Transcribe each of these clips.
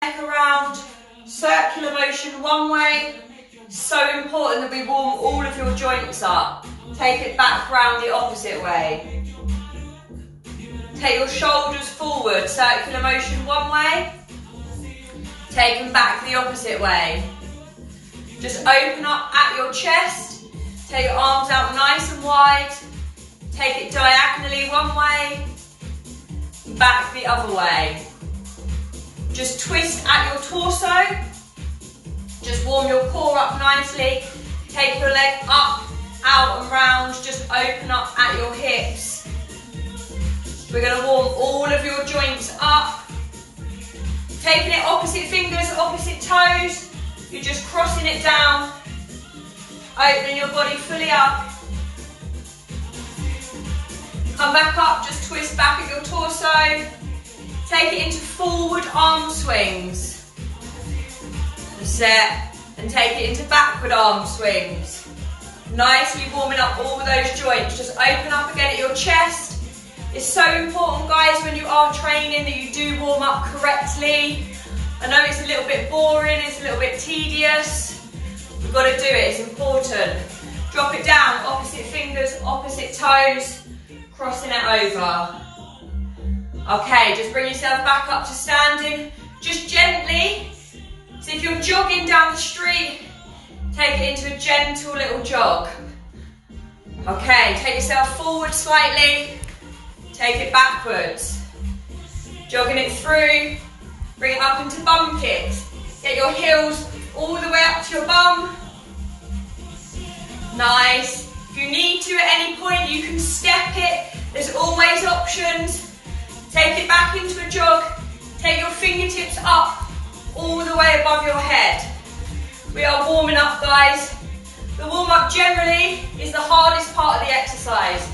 Neck around, circular motion one way. So important that we warm all of your joints up. Take it back round the opposite way. Take your shoulders forward, circular motion one way. Take them back the opposite way. Just open up at your chest. Take your arms out nice and wide. Take it diagonally one way, back the other way. Just twist at your torso. Just warm your core up nicely. Take your leg up, out and round. Just open up at your hips. We're going to warm all of your joints up. Taking it opposite fingers, opposite toes. You're just crossing it down. Opening your body fully up. Come back up, just twist back at your torso. Take it into forward arm swings. Set, and take it into backward arm swings. Nicely warming up all of those joints. Just open up again at your chest. It's so important, guys, when you are training that you do warm up correctly. I know it's a little bit boring, it's a little bit tedious. We've got to do it, it's important. Drop it down, opposite fingers, opposite toes, crossing it over. Okay, just bring yourself back up to standing, just gently. So if you're jogging down the street, take it into a gentle little jog. Okay, take yourself forward slightly, take it backwards. Jogging it through, bring it up into bum kicks. Get your heels all the way up to your bum. Nice. If you need to at any point, you can step it. There's always options. Take it back into a jog. Take your fingertips up all the way above your head. We are warming up, guys. The warm-up generally is the hardest part of the exercise.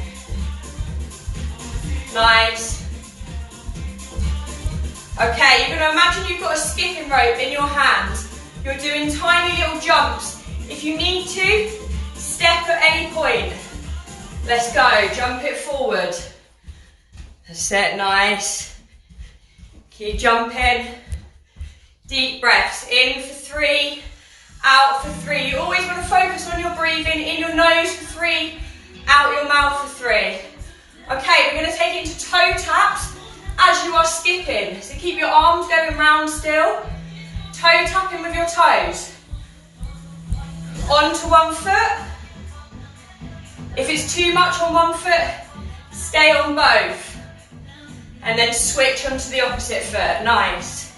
Nice. Okay, you're going to imagine you've got a skipping rope in your hands. You're doing tiny little jumps. If you need to, step at any point. Let's go, jump it forward. Set, nice. Keep jumping. Deep breaths, in for 3, out for 3. You always want to focus on your breathing, in your nose for 3, out your mouth for 3. Okay, we're going to take it into toe taps as you are skipping. So keep your arms going round still. Toe tapping with your toes. Onto one foot. If it's too much on one foot, stay on both. And then switch onto the opposite foot. Nice.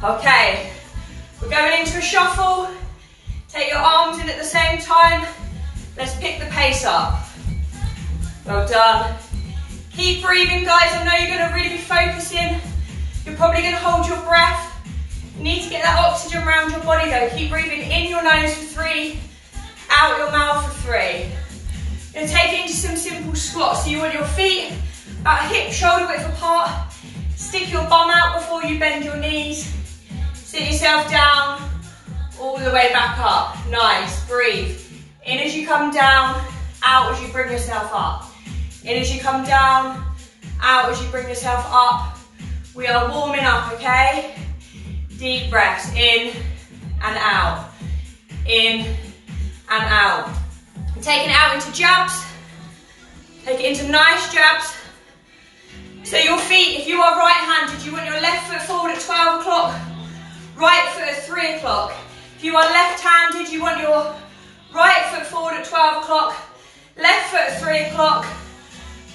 Okay, we're going into a shuffle. Take your arms in at the same time. Let's pick the pace up. Well done. Keep breathing, guys. I know you're going to really be focusing. You're probably going to hold your breath. You need to get that oxygen around your body though. Keep breathing in your nose for 3, out your mouth for 3. You're going to take it into some simple squats. So you want your feet about hip shoulder width apart. Stick your bum out before you bend your knees. Sit yourself down, all the way back up. Nice, breathe. In as you come down, out as you bring yourself up. In as you come down, out as you bring yourself up. We are warming up, okay? Deep breaths, in and out. In and out. Taking it out into jabs. Take it into nice jabs. So your feet, if you are right-handed, you want your left foot forward at 12 o'clock, right foot at 3 o'clock. If you are left-handed, you want your right foot forward at 12 o'clock, left foot at 3 o'clock.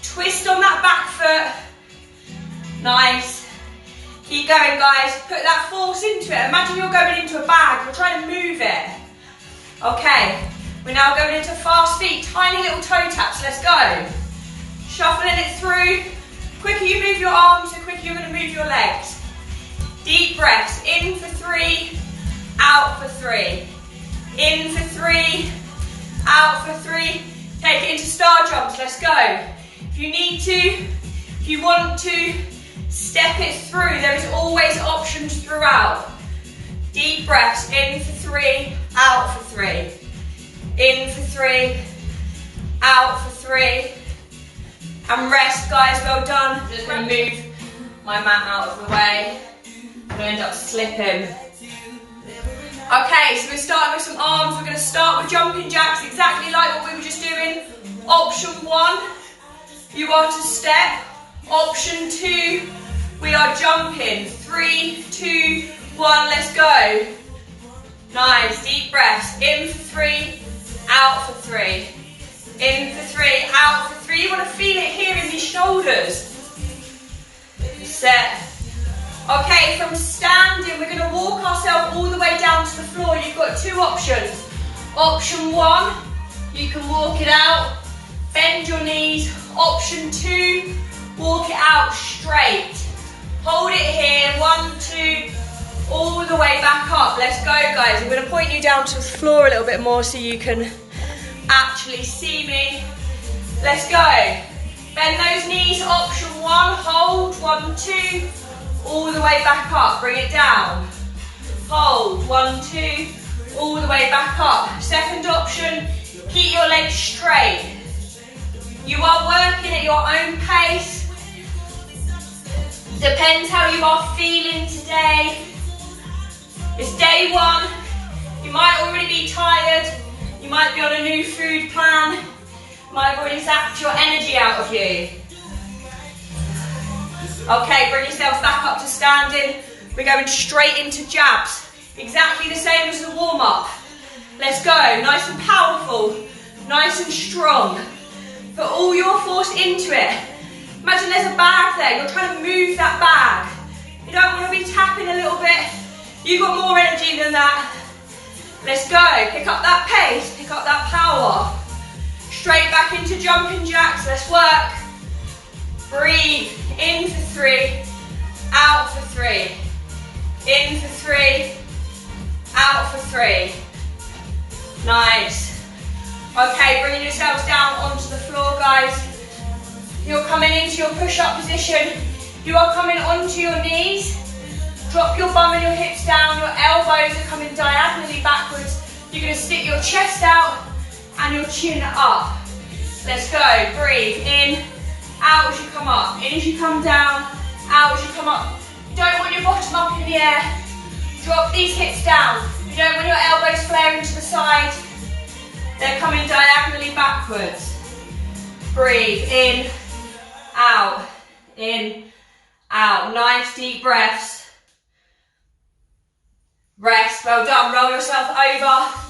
Twist on that back foot. Nice. Keep going, guys. Put that force into it. Imagine you're going into a bag. You're trying to move it. Okay. We're now going into fast feet. Tiny little toe taps. Let's go. Shuffling it through. Quicker you move your arms, the quicker you're going to move your legs. Deep breaths, in for 3, out for 3. In for 3, out for 3. Take it into star jumps, let's go. If you need to, if you want to, step it through. There is always options throughout. Deep breaths, in for 3, out for 3. In for 3, out for 3. And rest, guys, well done. Just going to move my mat out of the way. Gonna end up slipping. Okay, so we're starting with some arms. We're gonna start with jumping jacks, exactly like what we were just doing. Option 1, you are to step. Option 2, we are jumping. 3, 2, 1, let's go. Nice, deep breaths. In for 3, out for 3. In for 3, out for 3. You want to feel it here in these shoulders. Set. Okay, from standing, we're going to walk ourselves all the way down to the floor. You've got 2 options. Option 1, you can walk it out, bend your knees. Option 2, walk it out straight. Hold it here, 1, 2, all the way back up. Let's go, guys. I'm going to point you down to the floor a little bit more so you can actually see me. Let's go. Bend those knees. Option 1, hold, 1, 2, all the way back up. Bring it down. Hold, 1, 2, all the way back up. Second option, keep your legs straight. You are working at your own pace. Depends how you are feeling today. It's day 1. You might already be tired. You might be on a new food plan. Might have already zapped your energy out of you. Okay, bring yourself back up to standing. We're going straight into jabs. Exactly the same as the warm-up. Let's go, nice and powerful, nice and strong. Put all your force into it. Imagine there's a bag there, you're trying to move that bag. You don't want to be tapping a little bit. You've got more energy than that. Let's go, pick up that pace, pick up that power. Straight back into jumping jacks, let's work. Breathe, in for 3, out for 3. In for 3, out for 3. Nice. Okay, bringing yourselves down onto the floor, guys. You're coming into your push-up position. You are coming onto your knees. Drop your bum and your hips down. Your elbows are coming diagonally backwards. You're going to stick your chest out and your chin up. Let's go. Breathe. In, out as you come up. In as you come down, out as you come up. You don't want your bottom up in the air. Drop these hips down. You don't want your elbows flaring to the side. They're coming diagonally backwards. Breathe. In, out. In, out. Nice deep breaths. Rest, well done. Roll yourself over.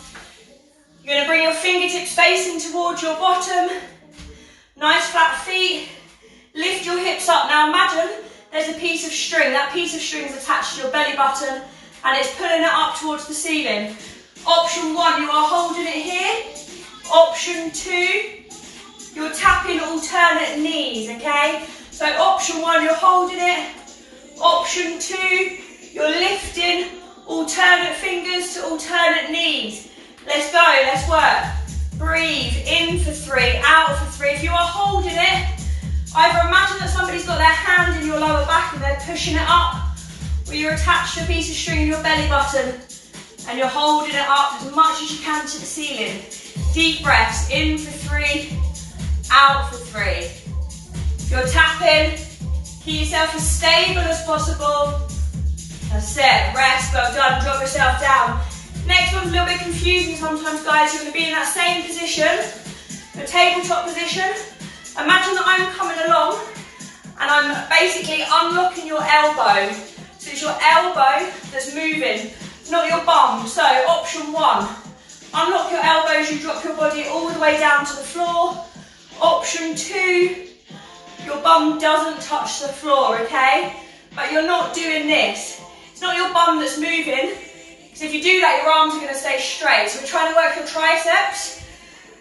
You're going to bring your fingertips facing towards your bottom. Nice flat feet. Lift your hips up. Now imagine there's a piece of string. That piece of string is attached to your belly button and it's pulling it up towards the ceiling. Option 1, you are holding it here. Option 2, you're tapping alternate knees, okay? So option 1, you're holding it. Option 2, you're lifting alternate fingers to alternate knees. Let's go, let's work. Breathe, in for 3, out for 3. If you are holding it, either imagine that somebody's got their hand in your lower back and they're pushing it up, or you're attached to a piece of string in your belly button and you're holding it up as much as you can to the ceiling. Deep breaths, in for 3, out for 3. You're tapping, keep yourself as stable as possible. That's it, rest, well done, drop yourself down. Next one's a little bit confusing sometimes, guys. You're going to be in that same position, the tabletop position. Imagine that I'm coming along and I'm basically unlocking your elbow. So it's your elbow that's moving, not your bum. So option 1, unlock your elbows, you drop your body all the way down to the floor. Option 2, your bum doesn't touch the floor, okay? But you're not doing this. It's not your bum that's moving. So if you do that, your arms are going to stay straight. So we're trying to work your triceps.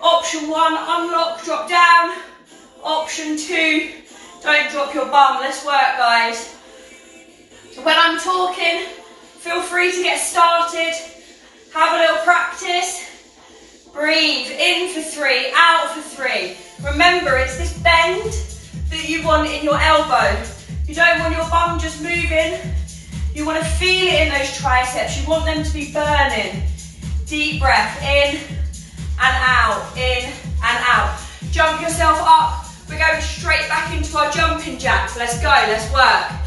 Option 1, unlock, drop down. Option 2, don't drop your bum. Let's work, guys. So when I'm talking, feel free to get started. Have a little practice. Breathe, in for 3, out for 3. Remember, it's this bend that you want in your elbow. You don't want your bum just moving. You want to feel it in those triceps. You want them to be burning. Deep breath, in and out, in and out. Jump yourself up. We're going straight back into our jumping jacks. Let's go, let's work.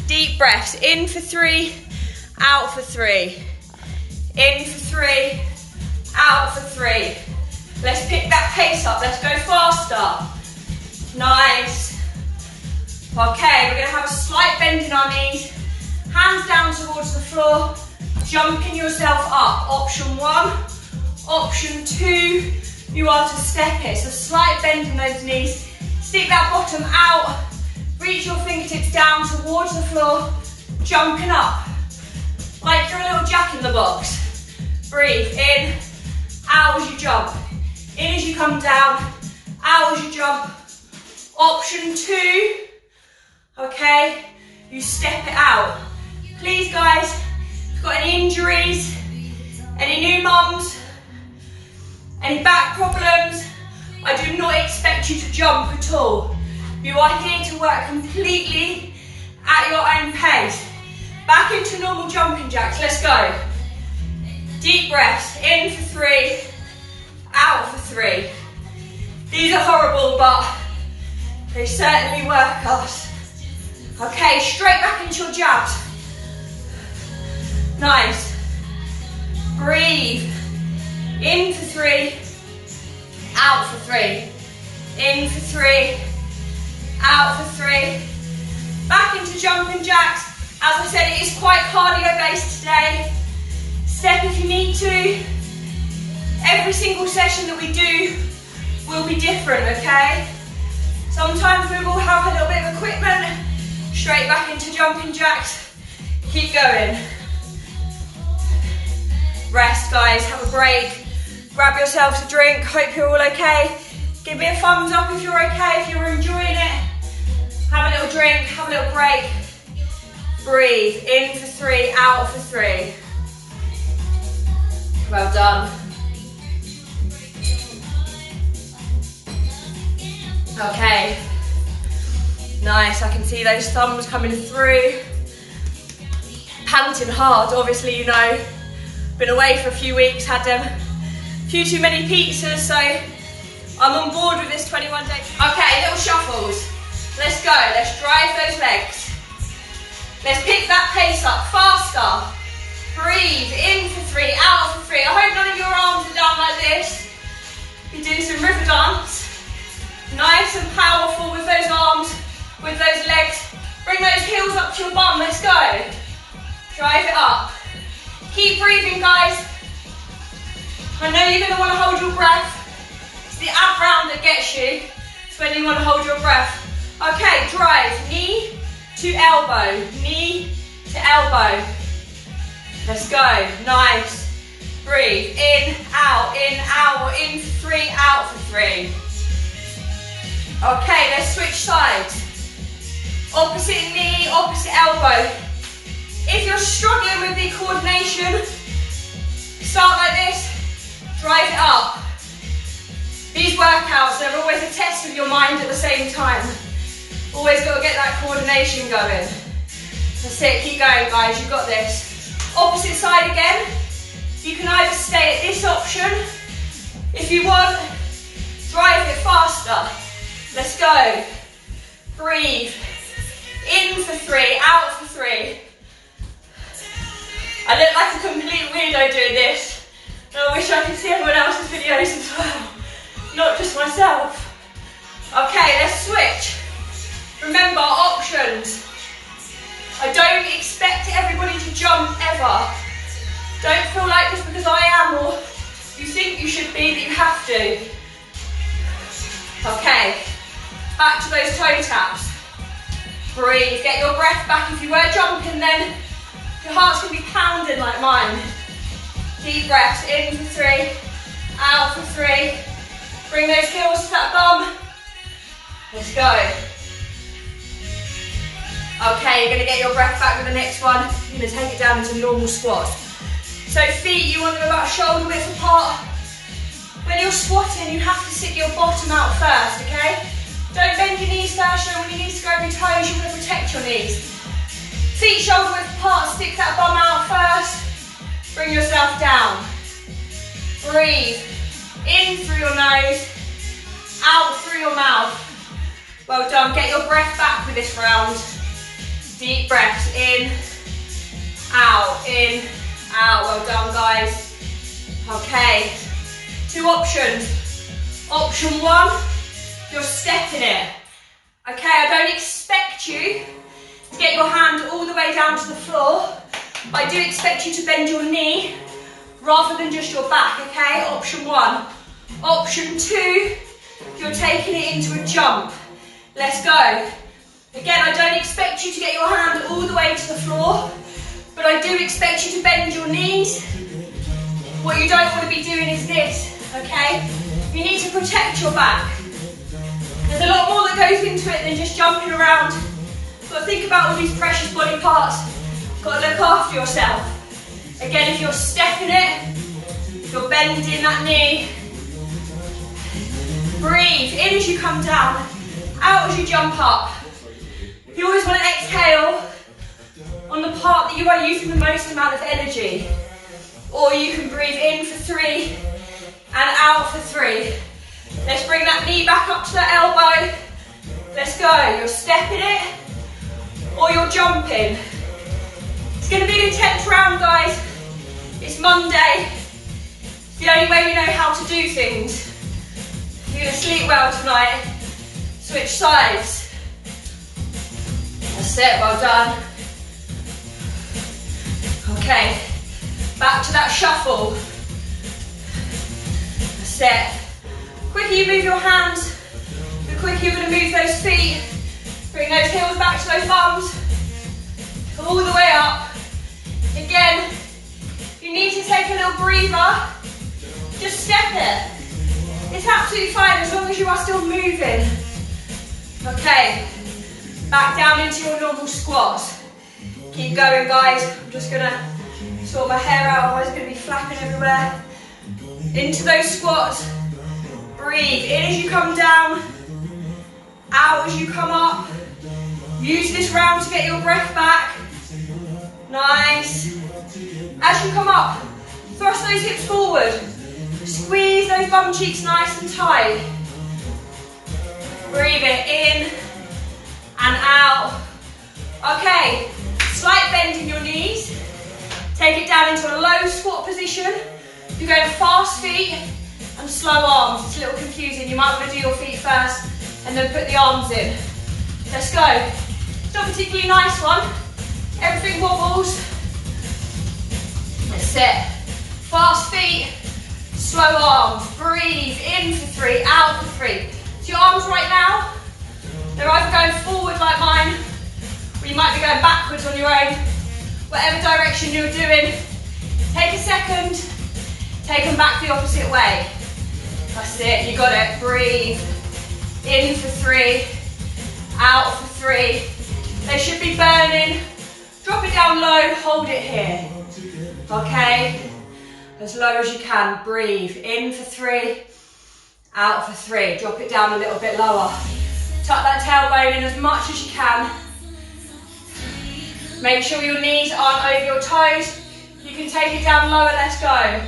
Deep breaths, in for 3, out for 3. In for 3, out for 3. Let's pick that pace up, let's go faster. Nice. Okay, we're gonna have a slight bend in our knees, hands down towards the floor, jumping yourself up. Option 1, option 2, you are to step it. So slight bend in those knees, stick that bottom out, reach your fingertips down towards the floor, jumping up, like you're a little jack in the box. Breathe in, out as you jump, in as you come down, out as you jump. Option 2, okay, you step it out. Please guys, if you've got any injuries, any new mums, any back problems, I do not expect you to jump at all. You are here to work completely at your own pace. Back into normal jumping jacks, let's go. Deep breaths, in for 3, out for 3. These are horrible, but they certainly work us. Okay, straight back into your jabs. Nice. Breathe. In for 3, out for 3. In for 3, out for 3. Back into jumping jacks. As I said, it is quite cardio based today. Step if you need to. Every single session that we do will be different, okay? Sometimes we will have a little bit of equipment. Straight back into jumping jacks. Keep going. Rest, guys, have a break. Grab yourselves a drink, hope you're all okay. Give me a thumbs up if you're okay, if you're enjoying it. Have a little drink, have a little break. Breathe, in for 3, out for 3. Well done. Okay. Nice, I can see those thumbs coming through. Panting hard, obviously, you know. Been away for a few weeks, had a few too many pizzas, so I'm on board with this 21-day. Okay, little shuffles. Let's go, let's drive those legs. Let's pick that pace up, faster. Breathe, in for 3, out for 3. I hope none of your arms are down like this. You do some river dance. Nice and powerful with those arms, with those legs. Bring those heels up to your bum, let's go. Drive it up. Keep breathing, guys. I know you're going to want to hold your breath. It's the ab round that gets you. It's when you want to hold your breath. Okay, drive. Knee to elbow. Knee to elbow. Let's go. Nice. Breathe. In, out, or in for 3, out for 3. Okay, let's switch sides. Opposite knee, opposite elbow. If you're struggling with the coordination, start like this, drive it up. These workouts, they're always a test of your mind at the same time. Always got to get that coordination going. That's it, keep going guys, you've got this. Opposite side again. You can either stay at this option. If you want, drive it faster. Let's go. Breathe. In for 3, out for 3. I look like a complete weirdo doing this. And I wish I could see everyone else's videos as well, not just myself. Okay, let's switch. Remember, options. I don't expect everybody to jump ever. Don't feel like just because I am or you think you should be that you have to. Okay, back to those toe taps. Breathe, get your breath back. If you were jumping then, your heart's going to be pounding like mine. Deep breaths, in for 3, out for 3. Bring those heels to that bum. Let's go. Okay, you're going to get your breath back with the next one. You're going to take it down into normal squats. So feet, you want them about shoulder width apart. When you're squatting, you have to stick your bottom out first, okay? Don't bend your knees first, you don't want your knees to go over your toes, you want to protect your knees. Feet shoulder width apart, stick that bum out first. Bring yourself down. Breathe. In through your nose, out through your mouth. Well done, get your breath back with this round. Deep breaths in, out, in, out. Well done, guys. Okay, 2 options. Option 1, you're stepping it. Okay, I don't expect you to get your hand all the way down to the floor. I do expect you to bend your knee rather than just your back, okay? Option 1. Option 2, you're taking it into a jump. Let's go. Again, I don't expect you to get your hand all the way to the floor, but I do expect you to bend your knees. What you don't want to be doing is this, okay? You need to protect your back. There's a lot more that goes into it than just jumping around. You've got to think about all these precious body parts. You've got to look after yourself. Again, if you're stepping it, you're bending that knee. Breathe in as you come down, out as you jump up. You always want to exhale on the part that you are using the most amount of energy. Or you can breathe in for 3 and out for 3. Let's bring that knee back up to the elbow. Let's go. You're stepping it or you're jumping. It's going to be an intense round, guys. It's Monday. It's the only way we know how to do things. You're going to sleep well tonight. Switch sides. That's it, well done. Okay, back to that shuffle. That's it. The quicker you move your hands, the quicker you're going to move those feet. Bring those heels back to those bums. All the way up. Again, you need to take a little breather. Just step it. It's absolutely fine as long as you are still moving. Okay, back down into your normal squats. Keep going, guys. I'm just going to sort my hair out, otherwise it's going to be flapping everywhere. Into those squats. Breathe in as you come down, out as you come up. Use this round to get your breath back. Nice. As you come up, thrust those hips forward. Squeeze those bum cheeks nice and tight. Breathe it in and out. Okay, slight bend in your knees. Take it down into a low squat position. You're going fast feet and slow arms. It's a little confusing. You might want to do your feet first and then put the arms in. Let's go. It's not a particularly nice one. Everything wobbles. That's it. Fast feet, slow arms. Breathe in for 3, out for 3. So your arms right now, they're either going forward like mine, or you might be going backwards on your own. Whatever direction you're doing, take a second, take them back the opposite way. That's it, you got it. Breathe. In for 3, out for 3. They should be burning. Drop it down low, hold it here. Okay, as low as you can. Breathe. In for 3, out for 3. Drop it down a little bit lower. Tuck that tailbone in as much as you can. Make sure your knees aren't over your toes. You can take it down lower, let's go.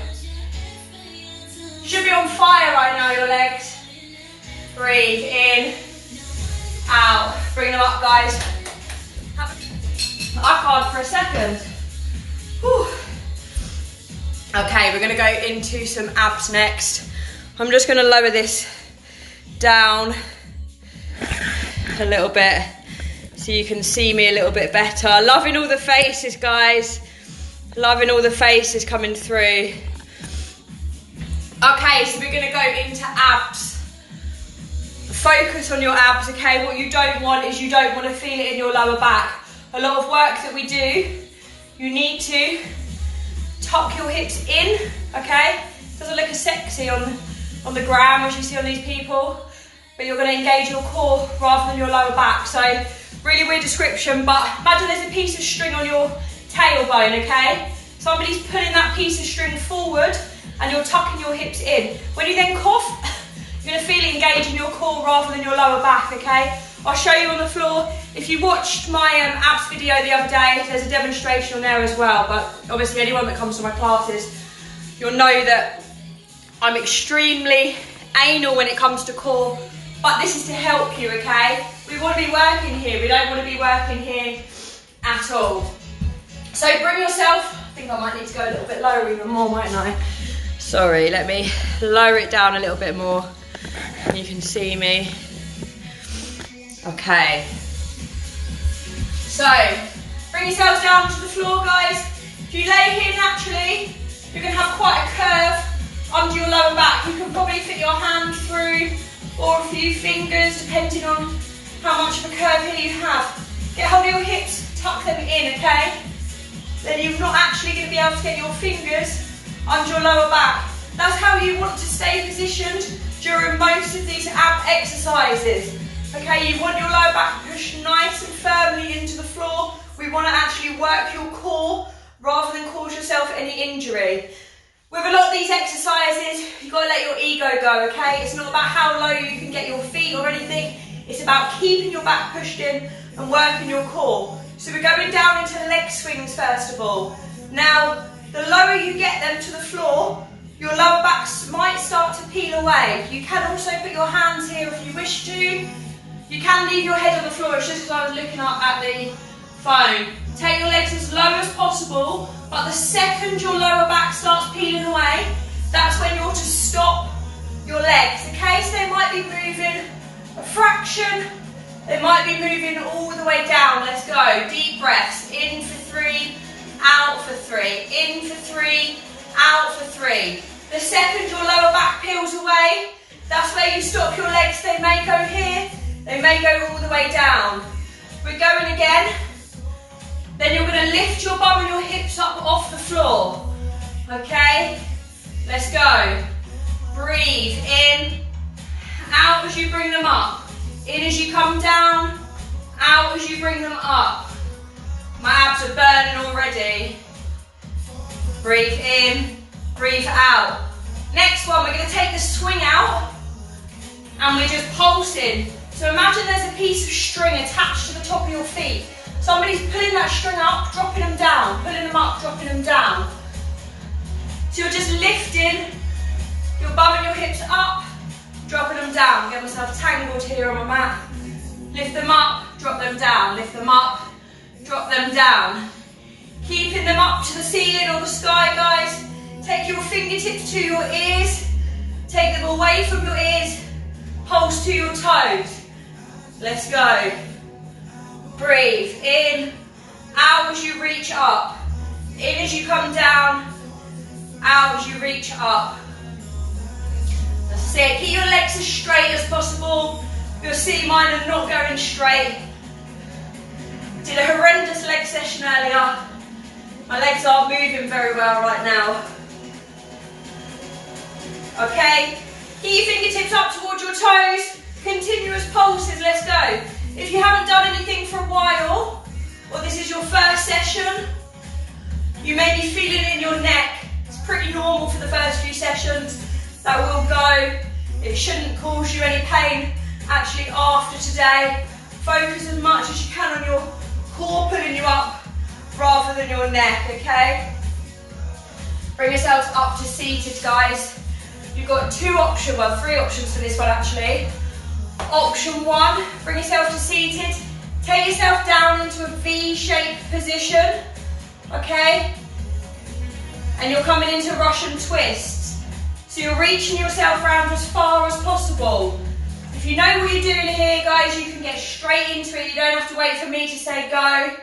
You should be on fire right now, your legs. Breathe in, out. Bring them up, guys. I can't for a second. Whew. Okay, we're gonna go into some abs next. I'm just gonna lower this down a little bit so you can see me a little bit better. Loving all the faces, guys. Loving all the faces coming through. Okay, so we're gonna go into abs. Focus on your abs, okay? What you don't want is you don't want to feel it in your lower back. A lot of work that we do, you need to tuck your hips in, okay? Doesn't look as sexy on the gram as you see on these people, but you're going to engage your core rather than your lower back. So really weird description, but imagine there's a piece of string on your tailbone, okay? Somebody's pulling that piece of string forward and you're tucking your hips in. When you then cough, you're going to feel it engage in your core rather than your lower back, okay? I'll show you on the floor. If you watched my abs video the other day, there's a demonstration on there as well, but obviously anyone that comes to my classes, you'll know that I'm extremely anal when it comes to core, but this is to help you, okay? We want to be working here. We don't want to be working here at all. So bring yourself, I think I might need to go a little bit lower even more, mightn't I? Sorry, let me lower it down a little bit more. You can see me. Okay. So, bring yourselves down to the floor, guys. If you lay here naturally, you're going to have quite a curve under your lower back. You can probably fit your hand through or a few fingers, depending on how much of a curve here you have. Get hold of your hips, tuck them in, okay? Then you're not actually going to be able to get your fingers under your lower back. That's how you want to stay positioned during most of these ab exercises. Okay, you want your lower back pushed nice and firmly into the floor. We want to actually work your core rather than cause yourself any injury. With a lot of these exercises, you've got to let your ego go, okay? It's not about how low you can get your feet or anything. It's about keeping your back pushed in and working your core. So we're going down into leg swings first of all. Now, the lower you get them to the floor, your lower back might start to peel away. You can also put your hands here if you wish to. You can leave your head on the floor, it's just because I was looking up at the phone. Take your legs as low as possible, but the second your lower back starts peeling away, that's when you're to stop your legs. Okay, so they might be moving a fraction, they might be moving all the way down. Let's go. Deep breaths. In for 3, out for 3. In for 3, out for 3. The second your lower back peels away, that's where you stop your legs. They may go here, they may go all the way down. We're going again. Then you're going to lift your bum and your hips up off the floor. Okay? Let's go. Breathe in, out as you bring them up. In as you come down, out as you bring them up. My abs are burning already. Breathe in, breathe out. Next one, we're going to take the swing out and we're just pulsing. So imagine there's a piece of string attached to the top of your feet. Somebody's pulling that string up, dropping them down, pulling them up, dropping them down. So you're just lifting your bum and your hips up, dropping them down. Get myself tangled here on my mat. Lift them up, drop them down. Lift them up, drop them down. Keeping them up to the ceiling or the sky, guys. Take your fingertips to your ears. Take them away from your ears. Pulse to your toes. Let's go. Breathe in, out as you reach up. In as you come down, out as you reach up. That's it. Keep your legs as straight as possible. You'll see mine are not going straight. Did a horrendous leg session earlier. My legs aren't moving very well right now. Okay, keep your fingertips up towards your toes. Continuous pulses, let's go. If you haven't done anything for a while, or this is your first session, you may be feeling it in your neck. It's pretty normal for the first few sessions. That will go. It shouldn't cause you any pain actually after today. Focus as much as you can on your core pulling you up rather than your neck, okay? Bring yourselves up to seated, guys. You've got three options for this one actually. Option 1, bring yourself to seated. Take yourself down into a V-shaped position, okay? And you're coming into Russian twists. So you're reaching yourself around as far as possible. If you know what you're doing here, guys, you can get straight into it. You don't have to wait for me to say go.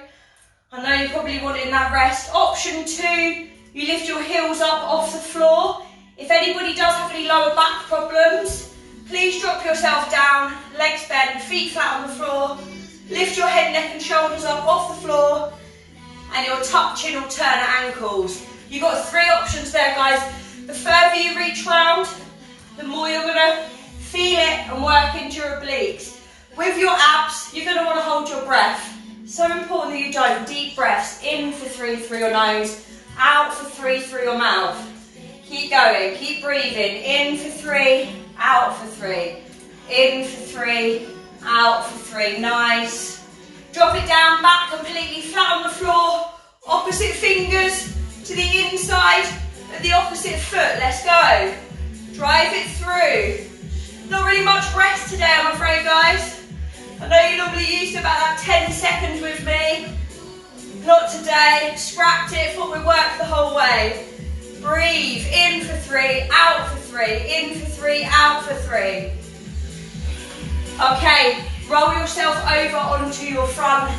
I know you're probably wanting that rest. Option 2, you lift your heels up off the floor. If anybody does have any lower back problems, please drop yourself down, legs bent, feet flat on the floor. Lift your head, neck and shoulders up off the floor. And you're touching alternate ankles. You've got 3 options there, guys. The further you reach round, the more you're going to feel it and work into your obliques. With your abs, you're going to want to hold your breath. So important that you don't. Deep breaths. In for 3 through your nose. Out for 3 through your mouth. Keep going. Keep breathing. In for 3. Out for 3. In for 3. Out for 3. Nice. Drop it down, back completely flat on the floor. Opposite fingers to the inside of the opposite foot. Let's go. Drive it through. Not really much rest today, I'm afraid, guys. I know you're normally used to about that 10 seconds with me. Not today. Scrapped it. Thought we worked the whole way. Breathe. In for 3, out for 3. In for 3, out for 3. Okay, roll yourself over onto your front.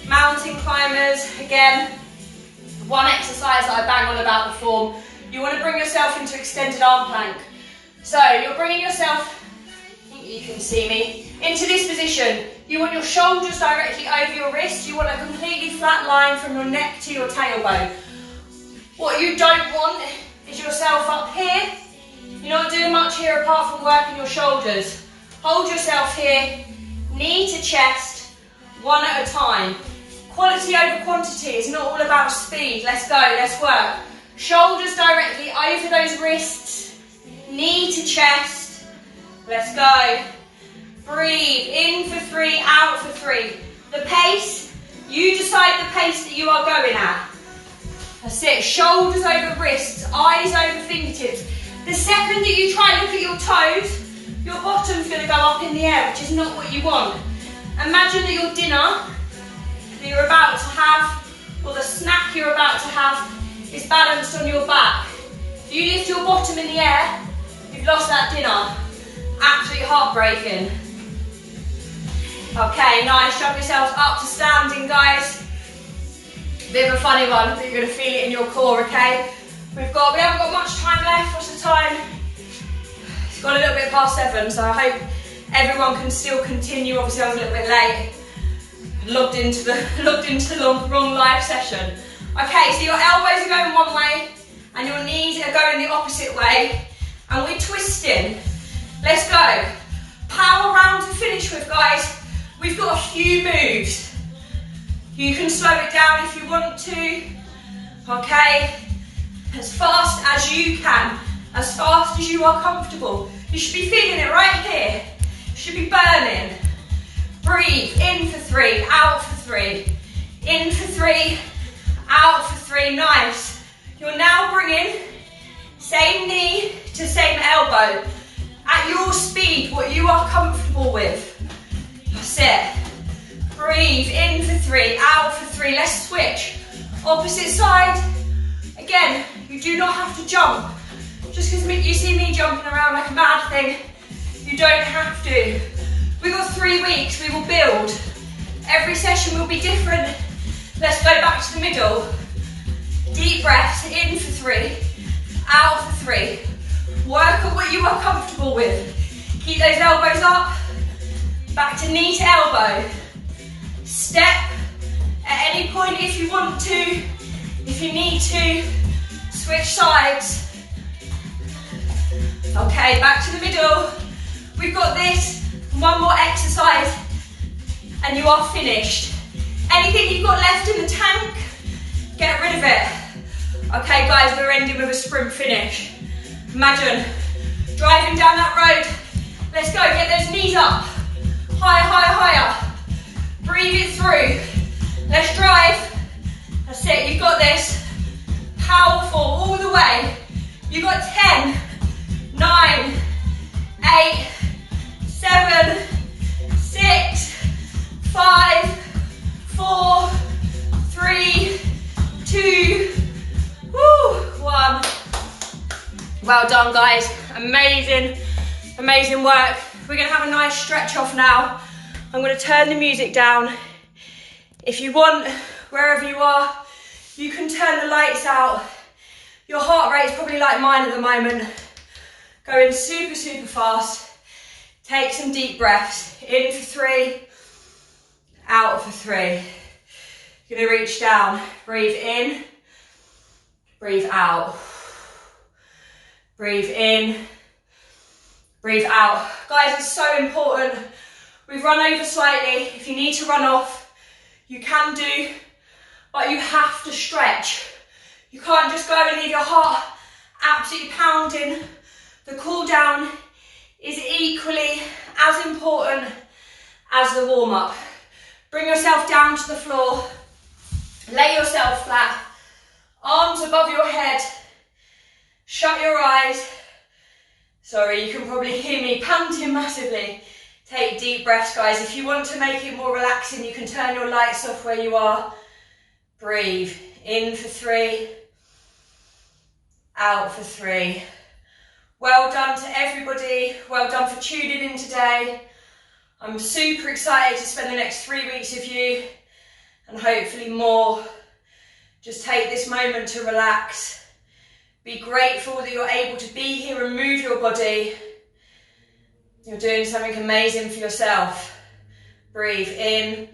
Mountain climbers. Again, one exercise that I bang on about the form. You want to bring yourself into extended arm plank. So you're bringing yourself, I think you can see me, into this position. You want your shoulders directly over your wrists. You want a completely flat line from your neck to your tailbone. What you don't want is yourself up here. You're not doing much here apart from working your shoulders. Hold yourself here, knee to chest, one at a time. Quality over quantity is not all about speed. Let's go, let's work. Shoulders directly over those wrists, knee to chest. Let's go. Breathe, in for 3, out for 3. The pace, you decide the pace that you are going at. That's it, shoulders over wrists, eyes over fingertips. The second that you try and look at your toes, your bottom's going to go up in the air, which is not what you want. Imagine that your dinner that you're about to have, or the snack you're about to have, is balanced on your back. If you lift your bottom in the air, you've lost that dinner. Absolutely heartbreaking. Okay, nice. Jump yourselves up to standing, guys. Bit of a funny one, but you're going to feel it in your core, okay? We haven't got much time left. What's the time? It's gone a little bit past 7, so I hope everyone can still continue. Obviously, I was a little bit late. Logged into the wrong live session. Okay, so your elbows are going one way and your knees are going the opposite way, and we're twisting. Let's go. Power round to finish with, guys. We've got a few moves. You can slow it down if you want to. Okay, as fast as you can, as fast as you are comfortable. You should be feeling it right here. You should be burning. Breathe, in for 3, out for 3. In for 3, out for 3, nice. You're now bringing same knee to same elbow. At your speed, what you are comfortable with. That's it. Breathe, in for 3, out for 3. Let's switch. Opposite side. Again, you do not have to jump. Just because you see me jumping around like a mad thing, you don't have to. We've got 3 weeks, we will build. Every session will be different. Let's go back to the middle. Deep breaths, in for 3, out for 3. Work on what you are comfortable with. Keep those elbows up. Back to knee to elbow. Step at any point if you want to. If you need to, switch sides. Okay, back to the middle. We've got this. One more exercise and you are finished. Anything you've got left in the tank, get rid of it. Okay guys, we're ending with a sprint finish. Imagine driving down that road. Let's go, get those knees up. Higher, higher, higher. Breathe it through. Let's drive. That's it, you've got this. Powerful all the way. You've got 10, 9, 8, 7, 6, 5, 4, 3, 2, 1. Well done, guys. Amazing, amazing work. We're gonna have a nice stretch off now. I'm gonna turn the music down. If you want, wherever you are, you can turn the lights out. Your heart rate is probably like mine at the moment. Going super, super fast. Take some deep breaths. In for 3, out for 3. You're gonna reach down. Breathe in, breathe out. Breathe in, breathe out. Guys, it's so important. We've run over slightly. If you need to run off, you can do, but you have to stretch. You can't just go and leave your heart absolutely pounding. The cool down is equally as important as the warm up. Bring yourself down to the floor. Lay yourself flat. Arms above your head. Shut your eyes. Sorry, you can probably hear me panting massively. Take deep breaths, guys. If you want to make it more relaxing, you can turn your lights off where you are. Breathe. In for 3. Out for 3. Well done to everybody. Well done for tuning in today. I'm super excited to spend the next 3 weeks with you and hopefully more. Just take this moment to relax. Be grateful that you're able to be here and move your body. You're doing something amazing for yourself. Breathe in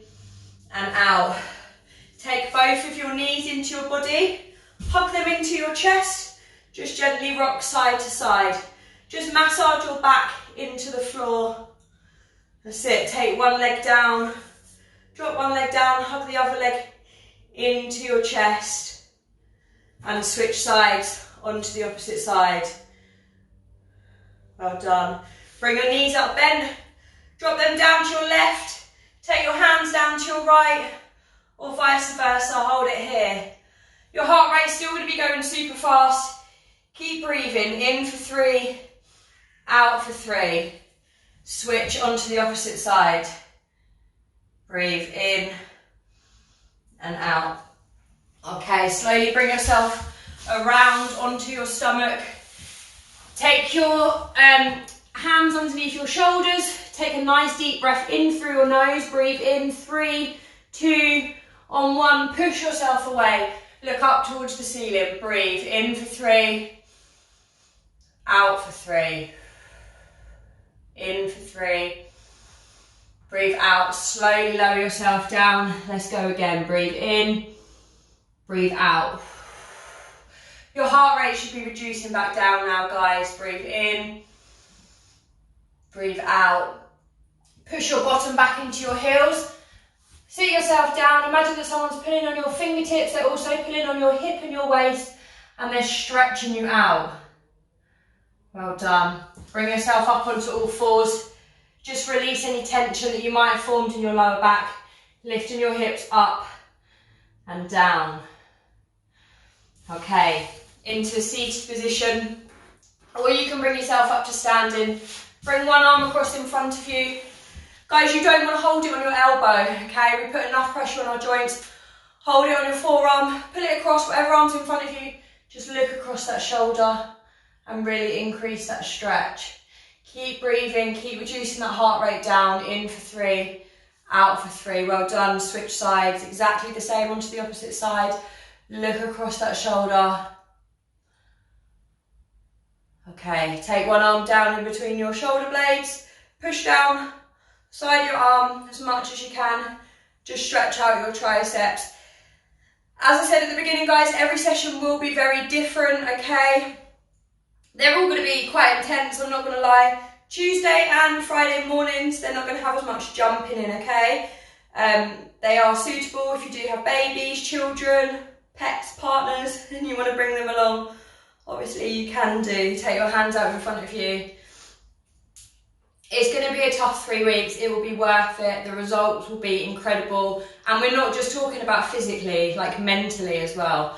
and out. Take both of your knees into your body. Hug them into your chest. Just gently rock side to side. Just massage your back into the floor. That's it. Take one leg down. Drop one leg down. Hug the other leg into your chest. And switch sides onto the opposite side. Well done. Bring your knees up, bend. Drop them down to your left. Take your hands down to your right. Or vice versa. Hold it here. Your heart rate's still going to be going super fast. Keep breathing. In for 3. Out for 3. Switch onto the opposite side. Breathe in and out. Okay, slowly bring yourself around onto your stomach. Take your hands underneath your shoulders. Take a nice deep breath in through your nose. Breathe in. 3, 2, on 1. Push yourself away. Look up towards the ceiling. Breathe in for 3. Out for 3. In for 3. Breathe out. Slowly lower yourself down. Let's go again. Breathe in. Breathe out. Your heart rate should be reducing back down now, guys. Breathe in. Breathe out. Push your bottom back into your heels. Sit yourself down. Imagine that someone's pulling on your fingertips. They're also pulling on your hip and your waist. And they're stretching you out. Well done. Bring yourself up onto all fours. Just release any tension that you might have formed in your lower back. Lifting your hips up and down. Okay, into a seated position. Or you can bring yourself up to standing. Bring one arm across in front of you. Guys, you don't want to hold it on your elbow, okay? We put enough pressure on our joints. Hold it on your forearm. Pull it across, whatever arm's in front of you. Just look across that shoulder and really increase that stretch. Keep breathing, keep reducing that heart rate down. In for 3, out for 3. Well done. Switch sides, exactly the same onto the opposite side. Look across that shoulder. Okay, take one arm down in between your shoulder blades. Push down, side your arm as much as you can. Just stretch out your triceps. As I said at the beginning, guys, every session will be very different, okay? They're all going to be quite intense, I'm not going to lie. Tuesday and Friday mornings, they're not going to have as much jumping in, okay? They are suitable if you do have babies, children, pets, partners, and you want to bring them along. Obviously, you can do. Take your hands out in front of you. It's going to be a tough 3 weeks. It will be worth it. The results will be incredible. And we're not just talking about physically, like mentally as well.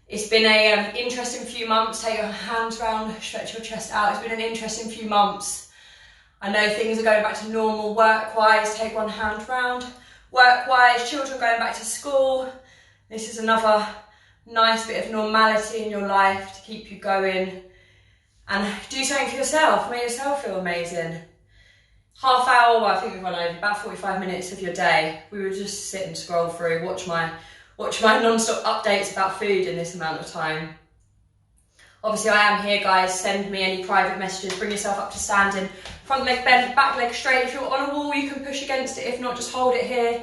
It's been an interesting few months. Take your hands round, stretch your chest out. It's been an interesting few months. I know things are going back to normal work-wise. Take one hand round. Work-wise, children going back to school. This is another nice bit of normality in your life to keep you going. And do something for yourself. Make yourself feel amazing. Half hour, well, I think we've run over, about 45 minutes of your day. We would just sit and scroll through, watch my non-stop updates about food in this amount of time. Obviously, I am here, guys. Send me any private messages. Bring yourself up to standing. Front leg bent, back leg straight. If you're on a wall, you can push against it. If not, just hold it here.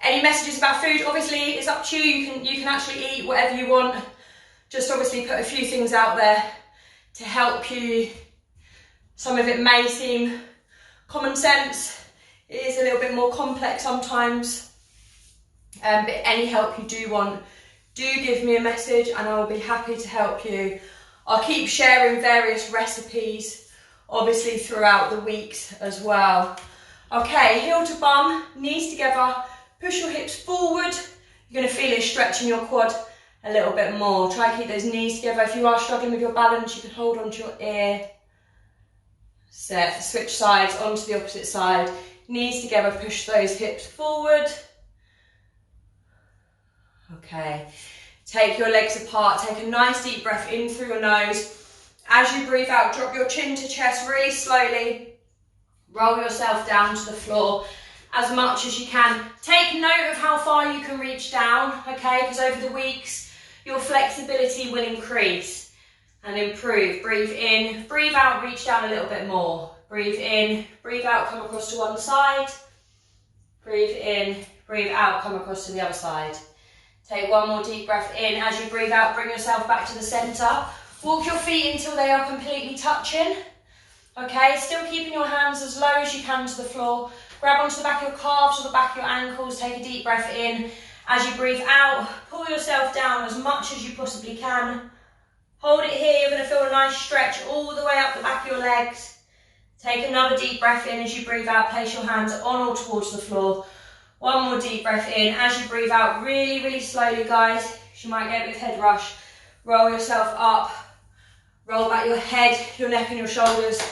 Any messages about food, obviously, it's up to you. You can actually eat whatever you want. Just obviously put a few things out there to help you. Some of it may seem common sense. It is a little bit more complex sometimes. But any help you do want, do give me a message and I will be happy to help you. I'll keep sharing various recipes, obviously throughout the weeks as well. Okay, heel to bum, knees together, push your hips forward. You're going to feel it stretching your quad a little bit more. Try to keep those knees together. If you are struggling with your balance, you can hold onto your ear. Set, switch sides onto the opposite side. Knees together, push those hips forward. Okay, take your legs apart, take a nice deep breath in through your nose. As you breathe out, drop your chin to chest really slowly. Roll yourself down to the floor as much as you can. Take note of how far you can reach down, okay, because over the weeks, your flexibility will increase and improve. Breathe in, breathe out, reach down a little bit more. Breathe in, breathe out, come across to one side. Breathe in, breathe out, come across to the other side. Take one more deep breath in. As you breathe out, bring yourself back to the centre. Walk your feet until they are completely touching. Okay, still keeping your hands as low as you can to the floor. Grab onto the back of your calves or the back of your ankles. Take a deep breath in. As you breathe out, pull yourself down as much as you possibly can. Hold it here. You're going to feel a nice stretch all the way up the back of your legs. Take another deep breath in. As you breathe out, place your hands on or towards the floor. One more deep breath in. As you breathe out, really, really slowly, guys. You might get a bit of head rush. Roll yourself up. Roll back your head, your neck and your shoulders.